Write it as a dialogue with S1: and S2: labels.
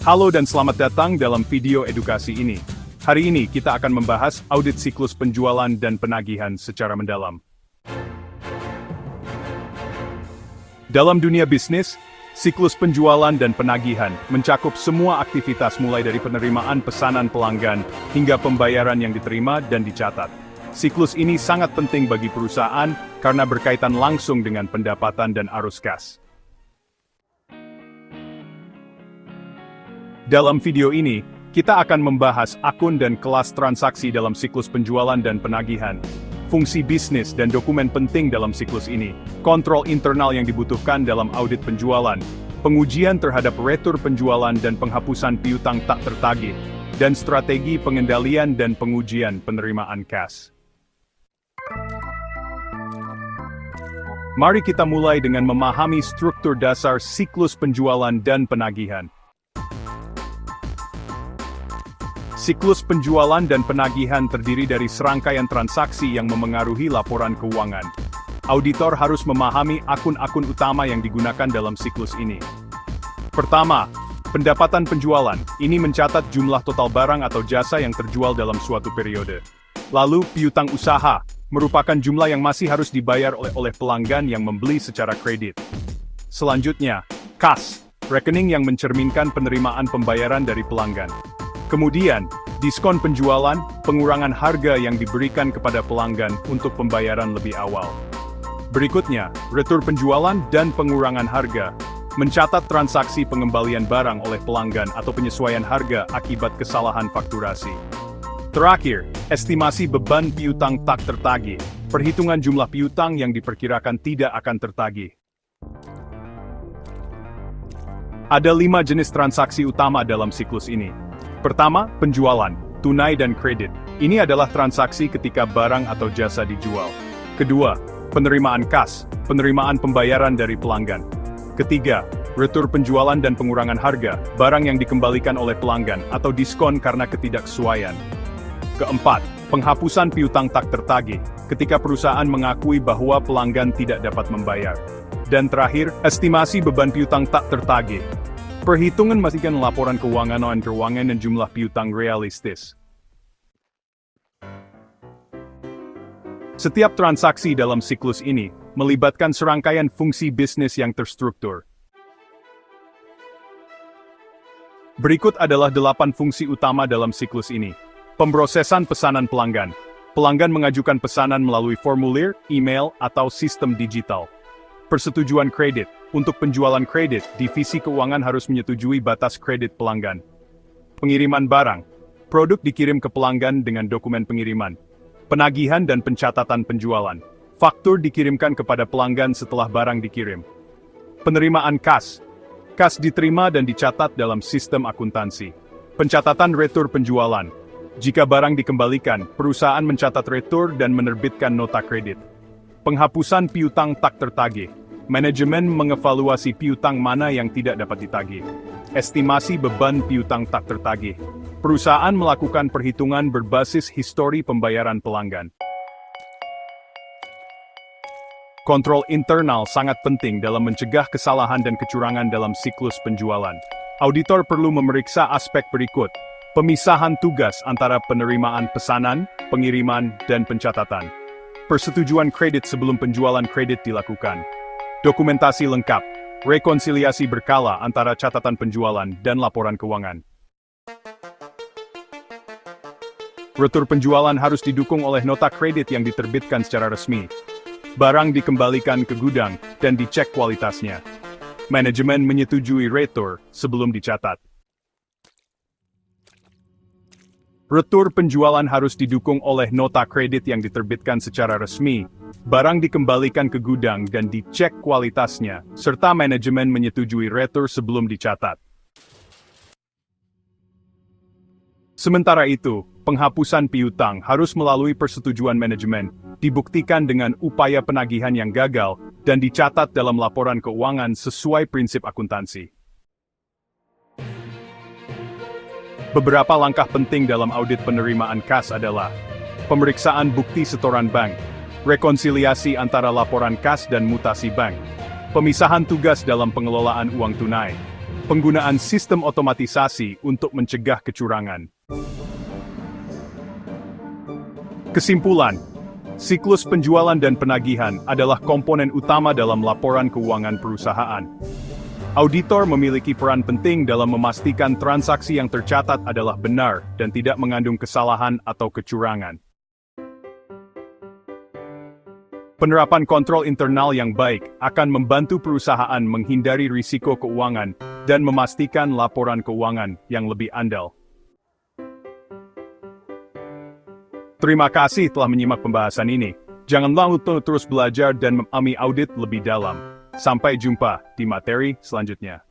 S1: Halo dan selamat datang dalam video edukasi ini. Hari ini kita akan membahas audit siklus penjualan dan penagihan secara mendalam. Dalam dunia bisnis, siklus penjualan dan penagihan mencakup semua aktivitas mulai dari penerimaan pesanan pelanggan hingga pembayaran yang diterima dan dicatat. Siklus ini sangat penting bagi perusahaan karena berkaitan langsung dengan pendapatan dan arus kas. Dalam video ini, kita akan membahas akun dan kelas transaksi dalam siklus penjualan dan penagihan, fungsi bisnis dan dokumen penting dalam siklus ini, kontrol internal yang dibutuhkan dalam audit penjualan, pengujian terhadap retur penjualan dan penghapusan piutang tak tertagih, dan strategi pengendalian dan pengujian penerimaan kas. Mari kita mulai dengan memahami struktur dasar siklus penjualan dan penagihan. Siklus penjualan dan penagihan terdiri dari serangkaian transaksi yang memengaruhi laporan keuangan. Auditor harus memahami akun-akun utama yang digunakan dalam siklus ini. Pertama, pendapatan penjualan. Ini mencatat jumlah total barang atau jasa yang terjual dalam suatu periode. Lalu, piutang usaha, merupakan jumlah yang masih harus dibayar oleh pelanggan yang membeli secara kredit. Selanjutnya, kas, rekening yang mencerminkan penerimaan pembayaran dari pelanggan. Kemudian, diskon penjualan, pengurangan harga yang diberikan kepada pelanggan untuk pembayaran lebih awal. Berikutnya, retur penjualan dan pengurangan harga, mencatat transaksi pengembalian barang oleh pelanggan atau penyesuaian harga akibat kesalahan fakturasi. Terakhir, estimasi beban piutang tak tertagih, perhitungan jumlah piutang yang diperkirakan tidak akan tertagih. Ada 5 jenis transaksi utama dalam siklus ini. Pertama, penjualan, tunai dan kredit. Ini adalah transaksi ketika barang atau jasa dijual. Kedua, penerimaan kas, penerimaan pembayaran dari pelanggan. Ketiga, retur penjualan dan pengurangan harga, barang yang dikembalikan oleh pelanggan atau diskon karena ketidaksesuaian. Keempat, penghapusan piutang tak tertagih, ketika perusahaan mengakui bahwa pelanggan tidak dapat membayar. Dan terakhir, estimasi beban piutang tak tertagih. Perhitungan memastikan laporan keuangan dan jumlah piutang realistis. Setiap transaksi dalam siklus ini melibatkan serangkaian fungsi bisnis yang terstruktur. Berikut adalah 8 fungsi utama dalam siklus ini. Pemrosesan pesanan pelanggan. Pelanggan mengajukan pesanan melalui formulir, email, atau sistem digital. Persetujuan kredit. Untuk penjualan kredit, divisi keuangan harus menyetujui batas kredit pelanggan. Pengiriman barang. Produk dikirim ke pelanggan dengan dokumen pengiriman. Penagihan dan pencatatan penjualan. Faktur dikirimkan kepada pelanggan setelah barang dikirim. Penerimaan kas. Kas diterima dan dicatat dalam sistem akuntansi. Pencatatan retur penjualan. Jika barang dikembalikan, perusahaan mencatat retur dan menerbitkan nota kredit. Penghapusan piutang tak tertagih. Manajemen mengevaluasi piutang mana yang tidak dapat ditagih. Estimasi beban piutang tak tertagih. Perusahaan melakukan perhitungan berbasis histori pembayaran pelanggan. Kontrol internal sangat penting dalam mencegah kesalahan dan kecurangan dalam siklus penjualan. Auditor perlu memeriksa aspek berikut. Pemisahan tugas antara penerimaan pesanan, pengiriman, dan pencatatan. Persetujuan kredit sebelum penjualan kredit dilakukan. Dokumentasi lengkap, rekonsiliasi berkala antara catatan penjualan dan laporan keuangan. Retur penjualan harus didukung oleh nota kredit yang diterbitkan secara resmi. Barang dikembalikan ke gudang dan dicek kualitasnya. Manajemen menyetujui retur sebelum dicatat. Retur penjualan harus didukung oleh nota kredit yang diterbitkan secara resmi, barang dikembalikan ke gudang dan dicek kualitasnya, serta manajemen menyetujui retur sebelum dicatat. Sementara itu, penghapusan piutang harus melalui persetujuan manajemen, dibuktikan dengan upaya penagihan yang gagal, dan dicatat dalam laporan keuangan sesuai prinsip akuntansi. Beberapa langkah penting dalam audit penerimaan kas adalah pemeriksaan bukti setoran bank, rekonsiliasi antara laporan kas dan mutasi bank, pemisahan tugas dalam pengelolaan uang tunai, Penggunaan sistem otomatisasi untuk mencegah kecurangan. Kesimpulan, siklus penjualan dan penagihan adalah komponen utama dalam laporan keuangan perusahaan. Auditor memiliki peran penting dalam memastikan transaksi yang tercatat adalah benar dan tidak mengandung kesalahan atau kecurangan. Penerapan kontrol internal yang baik akan membantu perusahaan menghindari risiko keuangan dan memastikan laporan keuangan yang lebih andal. Terima kasih telah menyimak pembahasan ini. Jangan lupa terus belajar dan memahami audit lebih dalam. Sampai jumpa di materi selanjutnya.